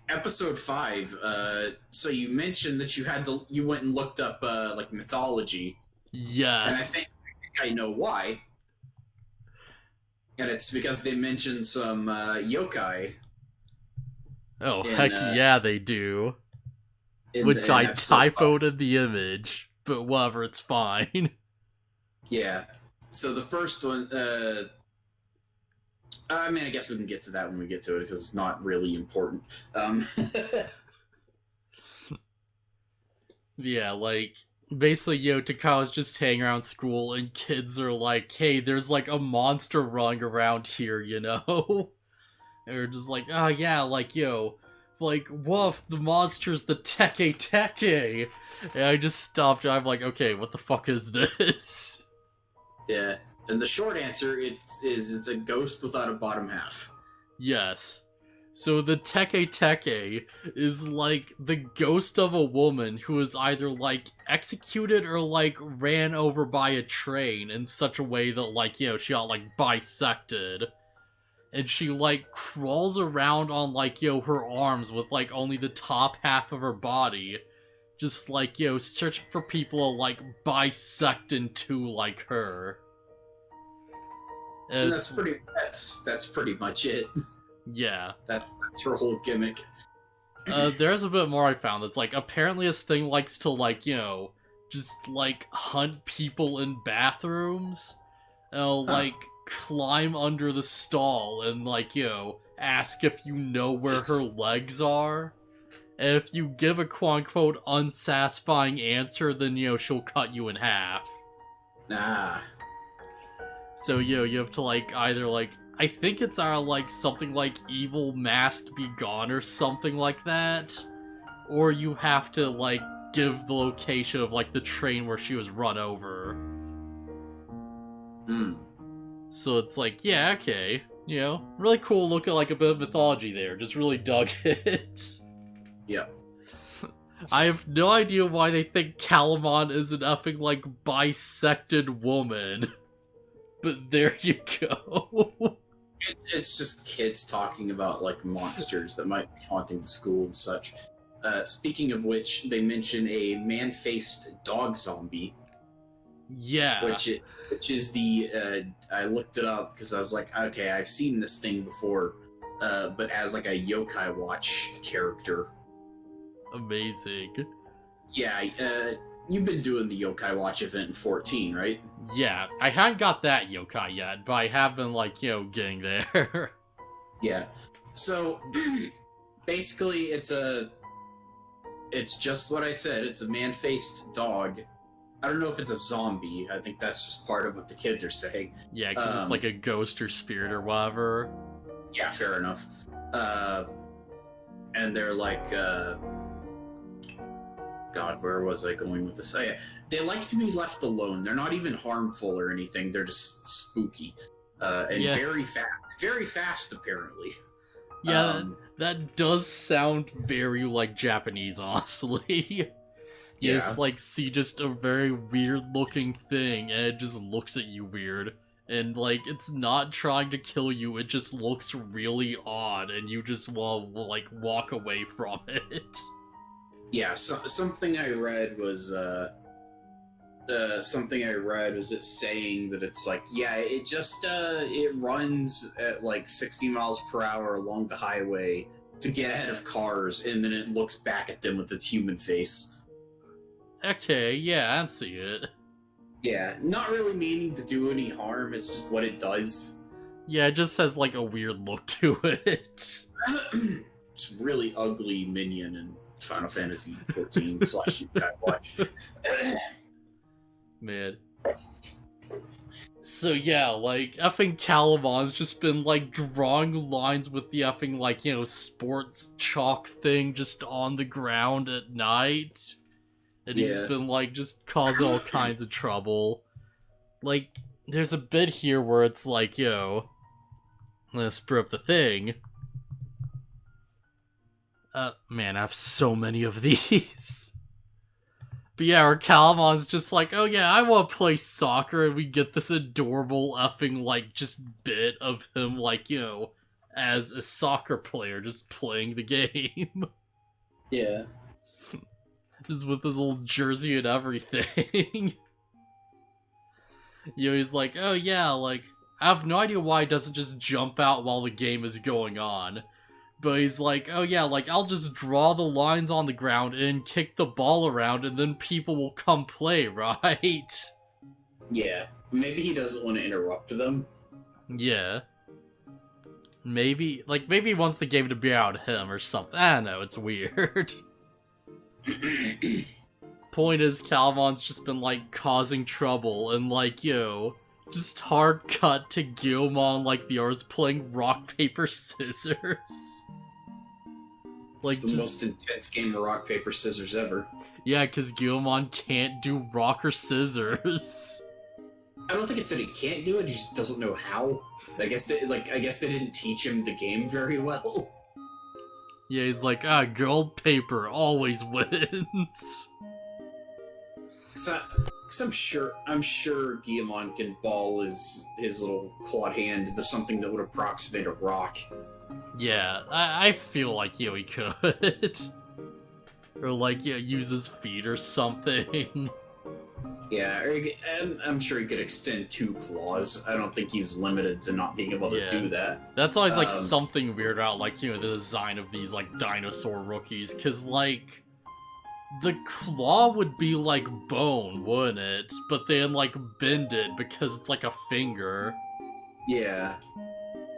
episode 5, so you mentioned that you went and looked up, like, mythology. And I Yes. think I know why. And it's because they mentioned some, yokai Oh, in, heck yeah, they do. Which in I episode 5. typoed in the image, but whatever, it's fine. Yeah. So the first one, I mean, I guess we can get to that when we get to it, because it's not really important. Yeah, like, basically, Takao's just hanging around school, and kids are like, hey, there's like a monster running around here, you know? They're just like, oh yeah, like, like, woof, the monster's the Teke Teke! And I just stopped, and I'm like, okay, what the fuck is this? Yeah. And the short answer it's a ghost without a bottom half. Yes. So the Teke Teke is like the ghost of a woman who was either like executed or like ran over by a train in such a way that like, she got like bisected. And she like crawls around on like, her arms with like only the top half of her body. Just like, searching for people to like bisect into like her. And It's, that's pretty much it. yeah. That's her whole gimmick. There's a bit more I found that's like, apparently this thing likes to like, just like hunt people in bathrooms. Like climb under the stall and like, ask if you know where her legs are. And if you give a quote-unquote unsatisfying answer, then, she'll cut you in half. Nah. So, you have to like, either like, I think it's like something like evil masked be gone or something like that. Or you have to like give the location of like the train where she was run over. So it's like, yeah, okay. Really cool look at like a bit of mythology there. Just really dug it. Yeah. I have no idea why they think Calamon is an effing like bisected woman. But there you go. It's just kids talking about like monsters that might be haunting the school and such. Speaking of which, they mention a man-faced dog zombie. Yeah. Which is the I looked it up because I was like, okay, I've seen this thing before, but as like a Yokai Watch character. Amazing. Yeah, you've been doing the Yokai Watch event in 14, right? Yeah, I haven't got that yokai yet, but I have been like, getting there. Yeah. So basically it's just what I said. It's a man-faced dog. I don't know if it's a zombie. I think that's just part of what the kids are saying. Yeah, because it's like a ghost or spirit or whatever. Yeah, fair enough. And they're like, God, where was I going with this? They like to be left alone. They're not even harmful or anything. They're just spooky. And very fast, apparently. Yeah, that does sound very, like, Japanese, honestly. Yeah. It's like, see just a very weird-looking thing, and it just looks at you weird. And, like, it's not trying to kill you, it just looks really odd, and you just want to, like, walk away from it. Yeah, something I read was it saying that it's like, yeah, it just it runs at like 60 miles per hour along the highway to get ahead of cars, and then it looks back at them with its human face. Okay, yeah, I see it. Yeah, not really meaning to do any harm, it's just what it does. Yeah, it just has like a weird look to it. It's really ugly minion and Final Fantasy 14 / Yokai Watch. Man. So yeah, like, effing Calumon's just been, like, drawing lines with the effing, like, sports chalk thing just on the ground at night. And he's been, like, just causing all kinds of trouble. Like, there's a bit here where it's like, let's brew up the thing. Man, I have so many of these. But yeah, our Calumon's just like, oh yeah, I want to play soccer, and we get this adorable effing, like, just bit of him, like, as a soccer player just playing the game. Yeah. Just with his old jersey and everything. He's like, oh yeah, like, I have no idea why he doesn't just jump out while the game is going on. But he's like, oh yeah, like, I'll just draw the lines on the ground and kick the ball around and then people will come play, right? Yeah. Maybe he doesn't want to interrupt them. Yeah. Maybe he wants the game to be about him or something. I don't know, it's weird. Point is, Calumon's just been, like, causing trouble, and, like, just hard cut to Guilmon, like, the others playing rock, paper, scissors. Like, it's the most intense game of rock, paper, scissors ever. Yeah, because Guilmon can't do rock or scissors. I don't think it's that he can't do it, he just doesn't know how. I guess they didn't teach him the game very well. Yeah, he's like, gold paper always wins. Cause I'm sure Guillemon can ball his little clawed hand into something that would approximate a rock. Yeah, I feel like he could. Or like, use his feet or something. Yeah, I'm sure he could extend 2 claws. I don't think he's limited to not being able to do that. That's always, like, something weird about, like, the design of these, like, dinosaur rookies. Because, like, the claw would be, like, bone, wouldn't it? But then, like, bend it because it's, like, a finger. Yeah.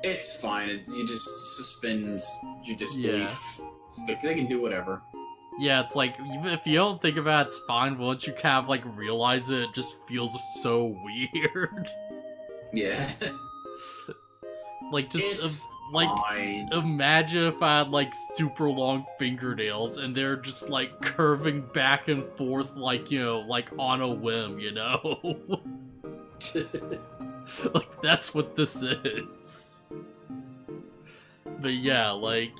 It's fine. You just suspend your disbelief. Yeah. They can do whatever. Yeah, it's like, even if you don't think about it, it's fine, but once you kind of, like, realize it, it just feels so weird. Yeah. Like, just, like, imagine if I had, like, super long fingernails, and they're just, like, curving back and forth, like, like, on a whim, Like, that's what this is. But yeah, like,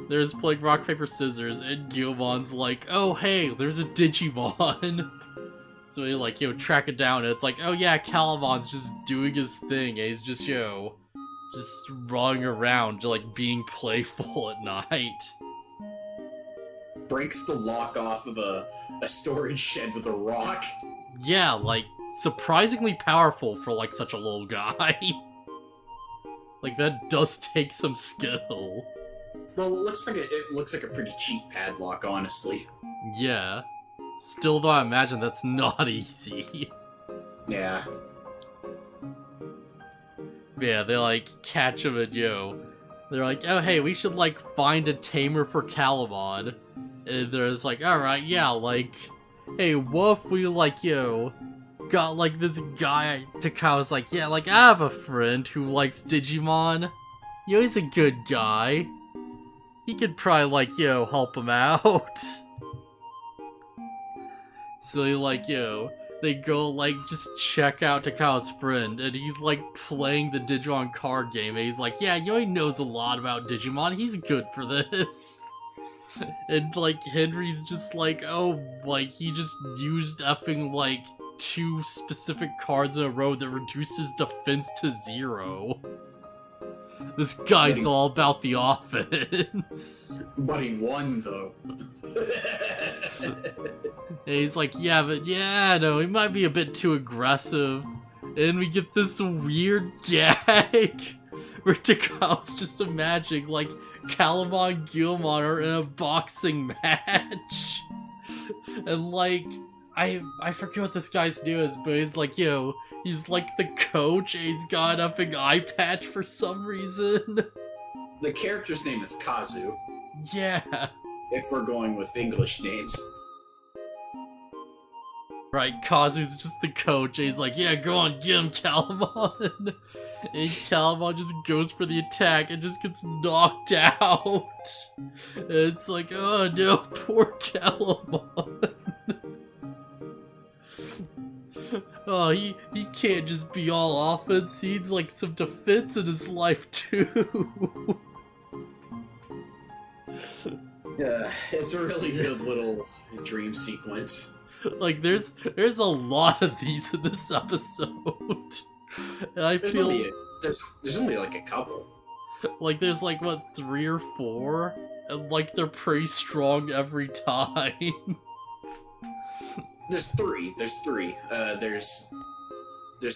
there's playing rock, paper, scissors, and Guilmon's like, oh hey, there's a Digimon. So he, like, track it down, and it's like, oh yeah, Calumon's just doing his thing, and he's just, just running around, like, being playful at night. Breaks the lock off of a storage shed with a rock. Yeah, like, surprisingly powerful for, like, such a little guy. Like, that does take some skill. Well, it looks like a pretty cheap padlock, honestly. Yeah. Still, though, I imagine that's not easy. Yeah. Yeah, they, like, catch him and, they're like, oh, hey, we should, like, find a tamer for Calamon. And they're just like, alright, yeah, like, hey, what if we, like, got, like, this guy to was like, yeah, like, I have a friend who likes Digimon. He's a good guy. He could probably, like, help him out. So, like, they go, like, just check out Takara's friend, and he's, like, playing the Digimon card game, and he's like, yeah, he knows a lot about Digimon, he's good for this. And, like, Henry's just like, oh, like, he just used effing, like, 2 specific cards in a row that reduces defense to 0. This guy's all about the offense. But he won, though. And he's like, yeah, but yeah, no, he might be a bit too aggressive. And we get this weird gag where Takara's just imagining, like, Calamon and Guillemon are in a boxing match. And, like, I forget what this guy's name is, but he's like, he's like the coach, and he's got an effing eye patch for some reason. The character's name is Kazu. Yeah. If we're going with English names. Right, Kazu's just the coach, and he's like, yeah, go on, get him, Calamon. And Calamon just goes for the attack and just gets knocked out. And it's like, oh no, poor Calamon. Oh, he can't just be all offense, he needs, like, some defense in his life, too. Yeah, it's a really good little dream sequence. Like, there's a lot of these in this episode. And I feel... There's only, like, a couple. Like, there's like, what, 3 or 4? And like, they're pretty strong every time. There's three. There's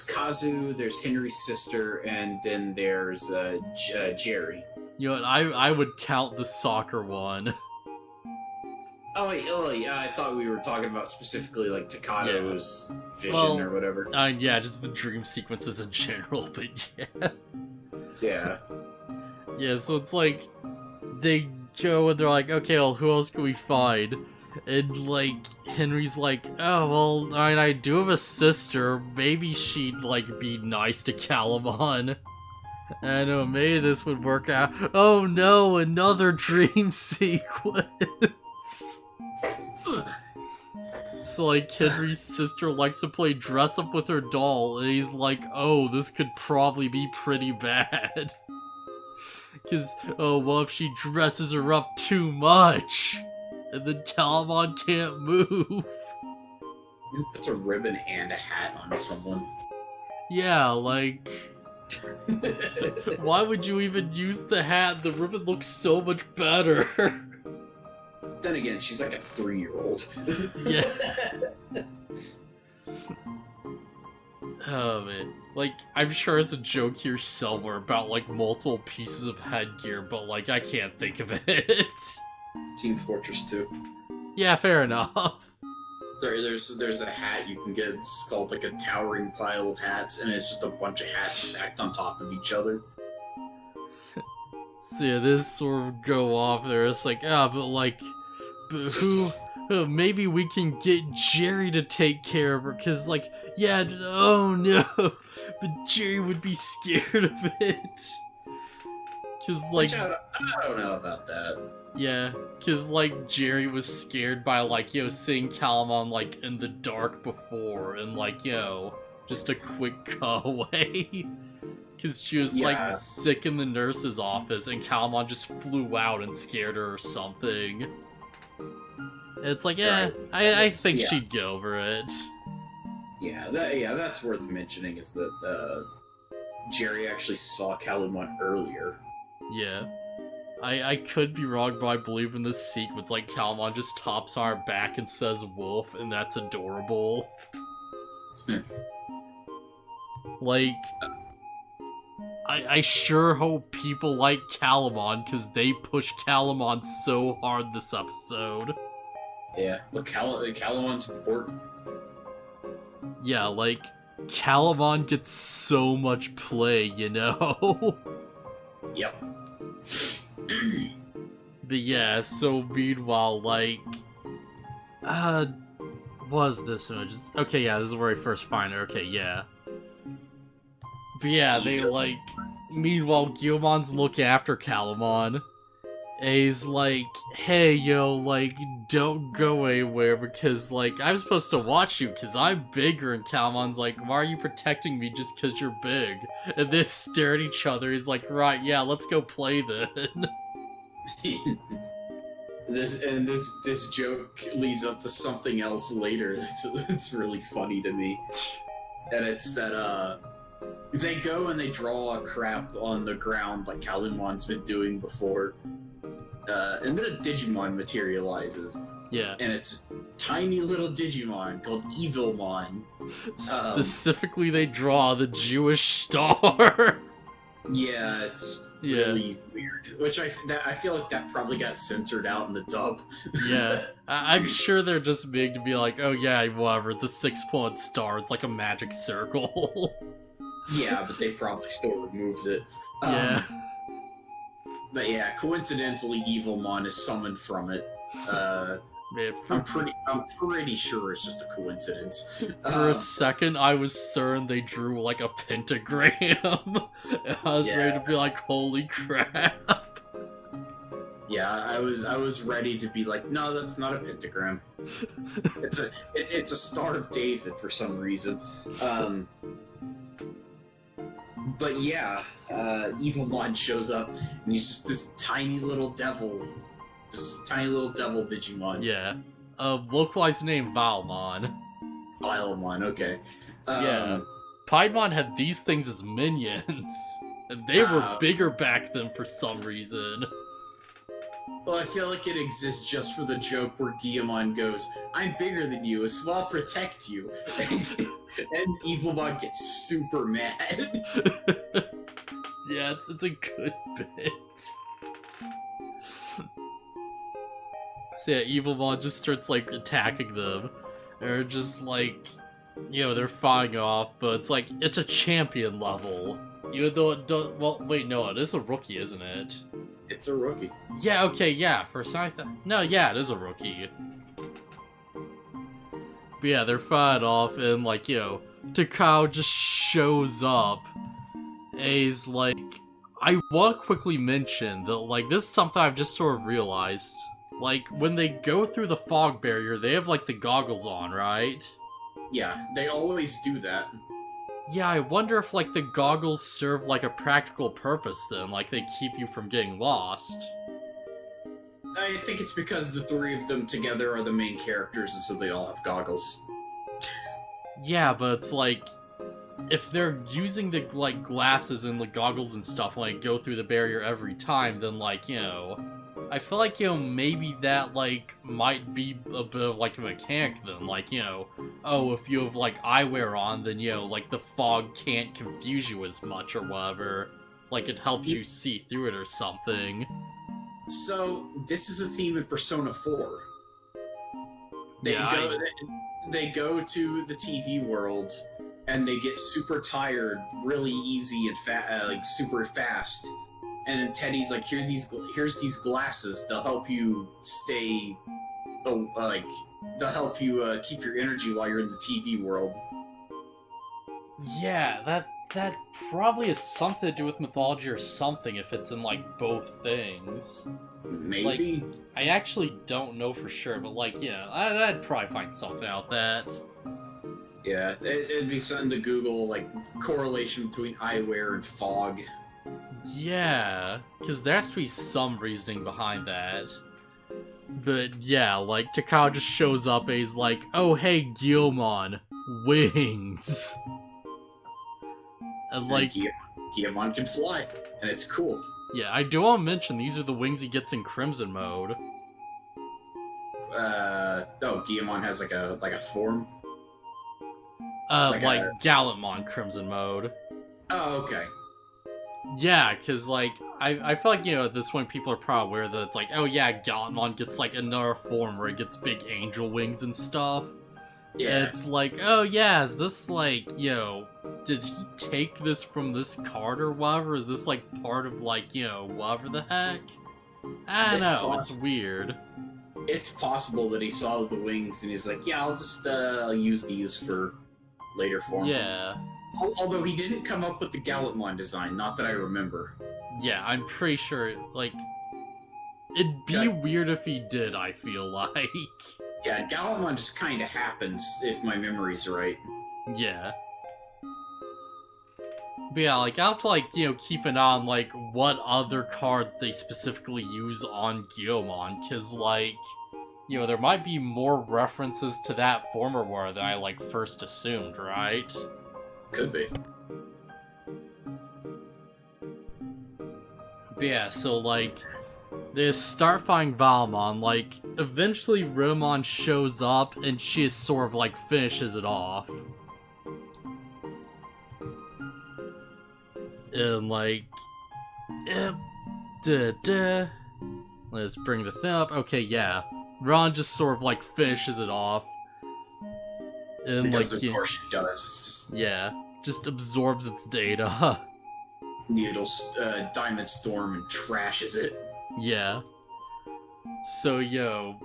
Kazu, there's Henry's sister, and then there's Jerry. You know what, I would count the soccer one. Oh, yeah, I thought we were talking about specifically, like, Takado's vision or whatever. Yeah, just the dream sequences in general, but yeah. Yeah. Yeah, so it's like, they go and they're like, okay, well, who else can we find? And, like, Henry's like, oh, well, I do have a sister, maybe she'd, like, be nice to Calamon. I know, maybe this would work out. Oh no, another dream sequence! So, like, Henry's sister likes to play dress up with her doll, and he's like, oh, this could probably be pretty bad. Because, oh, well, if she dresses her up too much, and then Calamon can't move. Who puts a ribbon and a hat on someone? Yeah, like... Why would you even use the hat? The ribbon looks so much better. Then again, she's like a 3-year-old. Yeah. Oh man. Like, I'm sure it's a joke here somewhere about like multiple pieces of headgear, but like I can't think of it. Team Fortress 2. Yeah, fair enough. There's a hat you can get. It's called like a towering pile of hats, and it's just a bunch of hats stacked on top of each other. So yeah, this sort of go off there. It's like, but who? Maybe we can get Jerry to take care of her, cause like, yeah, oh no, but Jerry would be scared of it. Cause like, I don't know about that. Yeah, cause like Jerry was scared by like, seeing Calamon like in the dark before, and like, just a quick cutaway. Cause she was like sick in the nurse's office, and Calamon just flew out and scared her or something. And it's like, I think she'd get over it. Yeah, that's worth mentioning is that Jerry actually saw Calumon earlier. Yeah. I could be wrong, but I believe in this sequence, like, Calamon just tops on her back and says wolf, and that's adorable. Like, I sure hope people like Calamon, because they push Calamon so hard this episode. Yeah, look, Calumon's important. Yeah, like, Calamon gets so much play, you know? Yep. But yeah, so meanwhile, like, was this image? Okay, yeah, this is where I first find her. Okay, yeah. But yeah, they like, meanwhile, Guilmon's looking after Calamon. And he's like, hey, like, don't go anywhere because, like, I'm supposed to watch you because I'm bigger. And Calamon's like, why are you protecting me just because you're big? And they stare at each other. He's like, right, yeah, let's go play then. This joke leads up to something else later that's really funny to me. And it's that, they go and they draw a crap on the ground like Calumon's been doing before. And then a Digimon materializes. Yeah. And it's a tiny little Digimon called Evilmon. Specifically, they draw the Jewish star. Yeah, it's really weird. Which I feel like that probably got censored out in the dub. Yeah. I'm sure they're just big to be like, oh yeah, whatever, it's a 6-point star, it's like a magic circle. Yeah, but they probably still removed it. Yeah. But yeah, coincidentally, Evilmon is summoned from it. Man, I'm pretty sure it's just a coincidence. For a second, I was certain they drew like a pentagram. And I was ready to be like, holy crap. Yeah, I was ready to be like, no, that's not a pentagram. It's a Star of David for some reason. But yeah, Evilmon shows up, and he's just this tiny little devil. Just tiny little devil Digimon. Yeah. Localized name, Valmon. Calamon, okay. Yeah. Piedmon had these things as minions. And they were bigger back then for some reason. Well, I feel like it exists just for the joke where Guillemon goes, "I'm bigger than you, so I'll protect you." And Evilmon gets super mad. Yeah, it's a good bit. So yeah, Evilmon just starts, like, attacking them. They're just, like, you know, they're fighting off, but it's like, it's a champion level. Even though it does, well, wait, no, it is a rookie, isn't it? It's a rookie. Yeah, okay, yeah, for some no, yeah, it is a rookie. But yeah, they're fighting off, and, like, you know, Takao just shows up. And he's like, I want to quickly mention that, like, this is something I've just sort of realized. Like, when they go through the fog barrier, they have, like, the goggles on, right? Yeah, they always do that. Yeah, I wonder if, like, the goggles serve, like, a practical purpose then, like, they keep you from getting lost. I think it's because the three of them together are the main characters, and so they all have goggles. Yeah, but it's like, if they're using the, like, glasses and the goggles and stuff when they go through the barrier every time, then, like, you know, I feel like, you know, maybe that, like, might be a bit of, like, a mechanic then, like, you know, oh, if you have, like, eyewear on, then, you know, like, the fog can't confuse you as much or whatever. Like, it helps you see through it or something. So, this is a theme in Persona 4. They go to the TV world, and they get super tired really easy and like, super fast. And then Teddy's like, here's these glasses. They'll help you stay, they'll help you keep your energy while you're in the TV world. Yeah, that probably has something to do with mythology or something if it's in, like, both things. Maybe. Like, I actually don't know for sure, but, like, yeah, I'd probably find something out that. Yeah, it'd be something to Google, like, correlation between eyewear and fog. Yeah, because there has to be some reasoning behind that. But yeah, like, Takao just shows up and he's like, oh hey, Guillemon, wings. And like, Guillemon can fly, and it's cool. Yeah, I do want to mention these are the wings he gets in Crimson mode. Guillemon has like a form? Like Calumon Crimson mode. Oh, okay. Yeah, because, like, I feel like, you know, at this point people are probably aware that it's like, oh yeah, Calamon gets, like, another form where he gets big angel wings and stuff. Yeah. And it's like, oh yeah, is this, like, you know, did he take this from this card or whatever? Is this, like, part of, like, you know, whatever the heck? I don't know, it's weird. It's possible that he saw the wings and he's like, yeah, I'll just use these for later form. Yeah. Although he didn't come up with the Calumon design, not that I remember. Yeah, I'm pretty sure, like, it'd be weird if he did, I feel like. Yeah, Calumon just kind of happens, if my memory's right. Yeah. But yeah, like, I'll have to, like, you know, keep an eye on, like, what other cards they specifically use on Guillemon, because, like, you know, there might be more references to that former war than I, like, first assumed, right? Could be. But yeah, so, like, they start fighting Valmon, like, eventually Romon shows up, and she sort of, like, finishes it off. And, like, let's bring the thing up. Okay, yeah. Ron just sort of, like, finishes it off. And, because like, of course she does. Yeah, just absorbs its data. Needles, Diamond Storm and trashes it. Yeah. So, yo,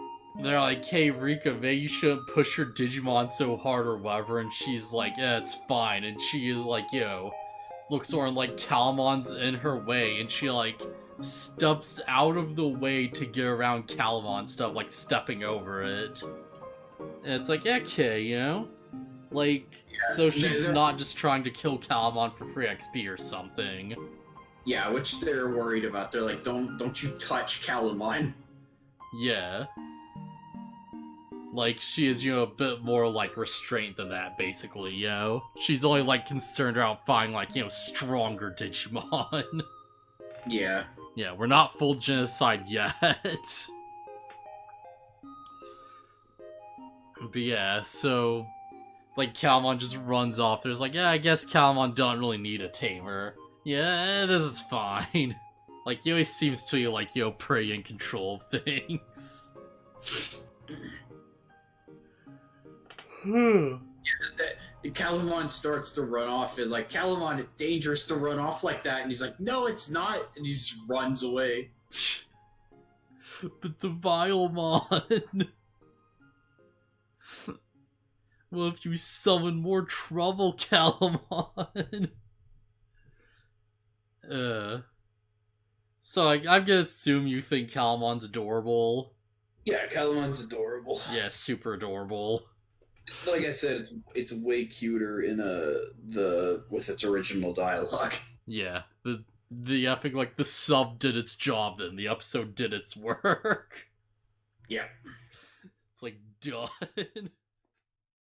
they're like, hey, Rika, maybe you shouldn't push your Digimon so hard or whatever, and she's like, yeah, it's fine, and she is like, yo, looks sort of like Calumon's in her way, and she, like, steps out of the way to get around Calumon stuff, like, stepping over it. And it's like, okay, you know? Like, yeah, so she's not just trying to kill Calumon for free XP or something. Yeah, which they're worried about. They're like, don't you touch Calumon. Yeah. Like, she is, a bit more, like, restrained than that, basically, She's only, like, concerned about finding, like, stronger Digimon. Yeah. Yeah, we're not full genocide yet. But yeah, so, like, Calumon just runs off. There's like, yeah, I guess Calumon don't really need a tamer. Yeah, this is fine. Like, he always seems to be, like, pretty in control of things. Calumon starts to run off, and like, Calumon, it's dangerous to run off like that, and he's like, no, it's not, and he just runs away. But the Evilmon. Well, if you summon more trouble, Calamon. So I'm gonna assume you think Calamon's adorable. Yeah, Calumon's adorable. Yeah, super adorable. Like I said, it's way cuter in with its original dialogue. Yeah, I think like the sub did its job, then the episode did its work. Yeah, it's like done.